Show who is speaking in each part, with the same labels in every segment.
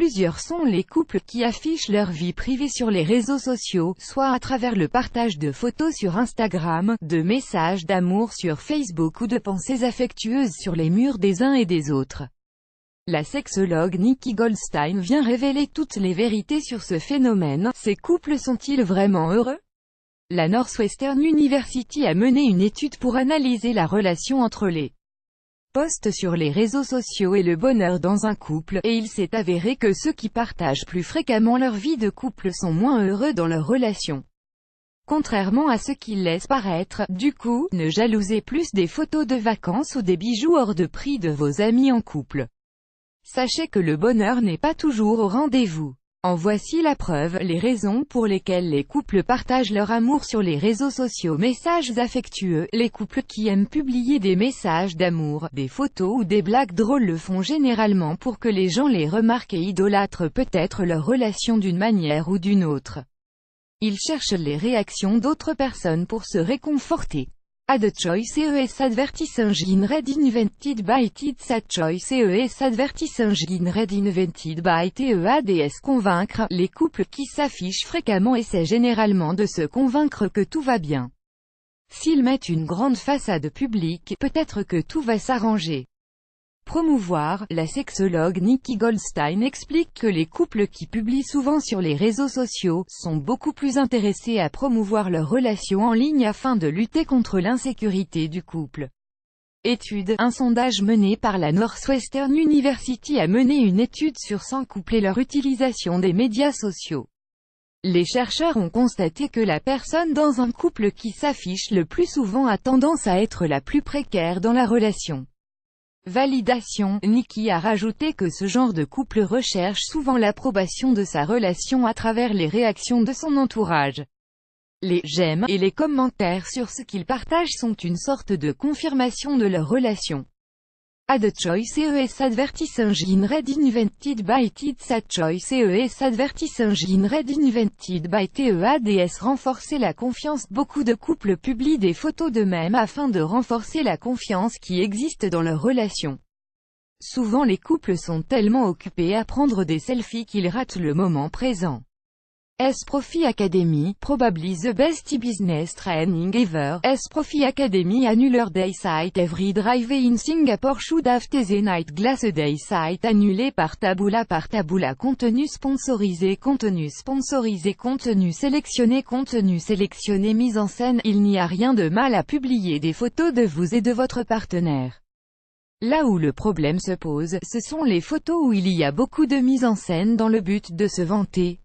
Speaker 1: Plusieurs sont les couples qui affichent leur vie privée sur les réseaux sociaux, soit à travers le partage de photos sur Instagram, de messages d'amour sur Facebook ou de pensées affectueuses sur les murs des uns et des autres. La sexologue Nikki Goldstein vient révéler toutes les vérités sur ce phénomène. Ces couples sont-ils vraiment heureux? La Northwestern University a mené une étude pour analyser la relation entre les posts sur les réseaux sociaux et le bonheur dans un couple, et il s'est avéré que ceux qui partagent plus fréquemment leur vie de couple sont moins heureux dans leur relation. Contrairement à ce qu'ils laissent paraître, du coup, ne jalousez plus des photos de vacances ou des bijoux hors de prix de vos amis en couple. Sachez que le bonheur n'est pas toujours au rendez-vous. En voici la preuve, les raisons pour lesquelles les couples partagent leur amour sur les réseaux sociaux. Messages affectueux. Les couples qui aiment publier des messages d'amour, des photos ou des blagues drôles le font généralement pour que les gens les remarquent et idolâtrent peut-être leur relation d'une manière ou d'une autre. Ils cherchent les réactions d'autres personnes pour se réconforter. Ad choice ES advertising red invented by It's a choice ES advertising red invented by TEADS. Convaincre. Les couples qui s'affichent fréquemment essaient généralement de se convaincre que tout va bien. S'ils mettent une grande façade publique, peut-être que tout va s'arranger. Promouvoir. La sexologue Nikki Goldstein explique que les couples qui publient souvent sur les réseaux sociaux sont beaucoup plus intéressés à promouvoir leur relation en ligne afin de lutter contre l'insécurité du couple. Étude. Un sondage mené par la Northwestern University a mené une étude sur 100 couples et leur utilisation des médias sociaux. Les chercheurs ont constaté que la personne dans un couple qui s'affiche le plus souvent a tendance à être la plus précaire dans la relation. Validation. Nikki a rajouté que ce genre de couple recherche souvent l'approbation de sa relation à travers les réactions de son entourage. Les « j'aime » et les commentaires sur ce qu'ils partagent sont une sorte de confirmation de leur relation. Ad choice ES advertising red invented by It's a choice ES advertising red invented by TEADS. Renforcer la confiance. Beaucoup de couples publient des photos d'eux-mêmes afin de renforcer la confiance qui existe dans leur relation. Souvent les couples sont tellement occupés à prendre des selfies qu'ils ratent le moment présent. S-Profi Academy, probably the best business training ever. S-Profi Academy Annular Day Site. Every drive in Singapore should have the night glass day site annulé par Taboola. Contenu sponsorisé. Contenu sélectionné. Contenu sélectionné. Mise en scène. Il n'y a rien de mal à publier des photos de vous et de votre partenaire. Là où le problème se pose, ce sont les photos où il y a beaucoup de mise en scène dans le but de se vanter.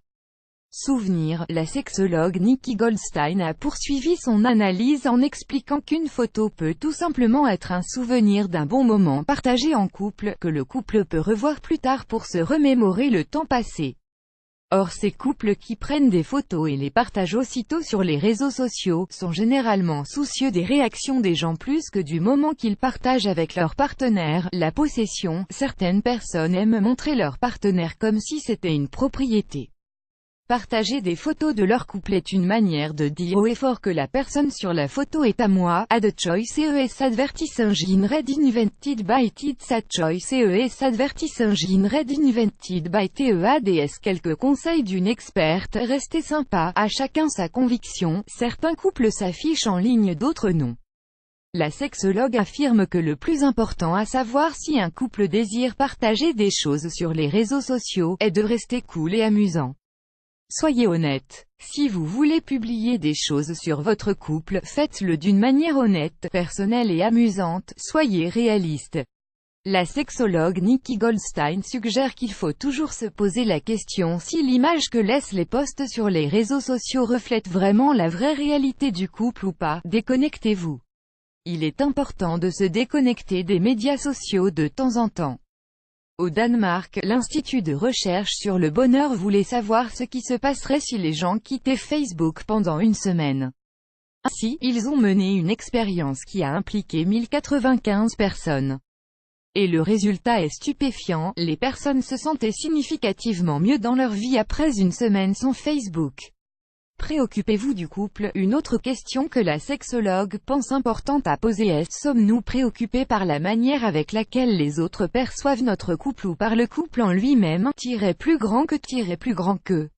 Speaker 1: Souvenir. La sexologue Nikki Goldstein a poursuivi son analyse en expliquant qu'une photo peut tout simplement être un souvenir d'un bon moment partagé en couple, que le couple peut revoir plus tard pour se remémorer le temps passé. Or ces couples qui prennent des photos et les partagent aussitôt sur les réseaux sociaux, sont généralement soucieux des réactions des gens plus que du moment qu'ils partagent avec leur partenaire. La possession. Certaines personnes aiment montrer leur partenaire comme si c'était une propriété. Partager des photos de leur couple est une manière de dire haut et fort que la personne sur la photo est à moi. Ad choice ES advertising red invented by It's a choice ES advertising red invented by TEADS. Quelques conseils d'une experte. Restez sympa, à chacun sa conviction. Certains couples s'affichent en ligne, d'autres non. La sexologue affirme que le plus important à savoir si un couple désire partager des choses sur les réseaux sociaux, est de rester cool et amusant. Soyez honnête. Si vous voulez publier des choses sur votre couple, faites-le d'une manière honnête, personnelle et amusante. Soyez réaliste. La sexologue Nikki Goldstein suggère qu'il faut toujours se poser la question si l'image que laissent les posts sur les réseaux sociaux reflète vraiment la vraie réalité du couple ou pas. Déconnectez-vous. Il est important de se déconnecter des médias sociaux de temps en temps. Au Danemark, l'Institut de recherche sur le bonheur voulait savoir ce qui se passerait si les gens quittaient Facebook pendant une semaine. Ainsi, ils ont mené une expérience qui a impliqué 1095 personnes. Et le résultat est stupéfiant, les personnes se sentaient significativement mieux dans leur vie après une semaine sans Facebook. Préoccupez-vous du couple? Une autre question que la sexologue pense importante à poser est: sommes-nous préoccupés par la manière avec laquelle les autres perçoivent notre couple ou par le couple en lui-même, plus grand que